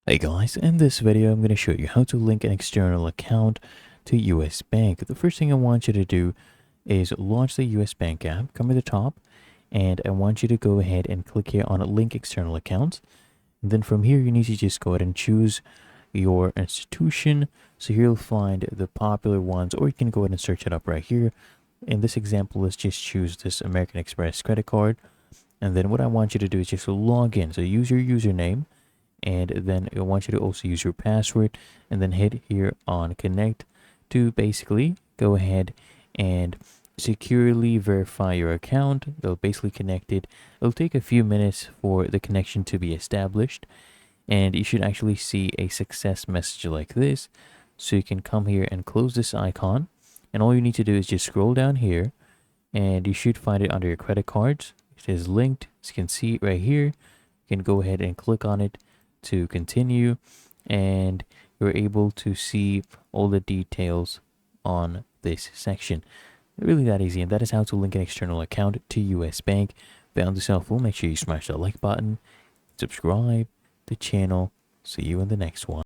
Hey guys, in this video I'm going to show you how to link an external account to US Bank. The first thing I want you to do is launch the US Bank app, come to the top, and I want you to go ahead and click here on link external accounts. And then from here you need to just go ahead and choose your institution. So here you'll find the popular ones, or you can go ahead and search it up right here. In this example, let's just choose this American Express credit card. And then what I want you to do is just log in. So use your username. And then I want you to also use your password and then hit here on connect to basically go ahead and securely verify your account. They'll basically connect it. It'll take a few minutes for the connection to be established, and you should actually see a success message like this. So you can come here and close this icon, and all you need to do is just scroll down here and you should find it under your credit cards. It is linked, as you can see right here. You can go ahead and click on it to continue, and you're able to see all the details on this section. Really that easy, and that is how to link an external account to US Bank. Found this helpful, make sure you smash that like button, subscribe to the channel. See you in the next one.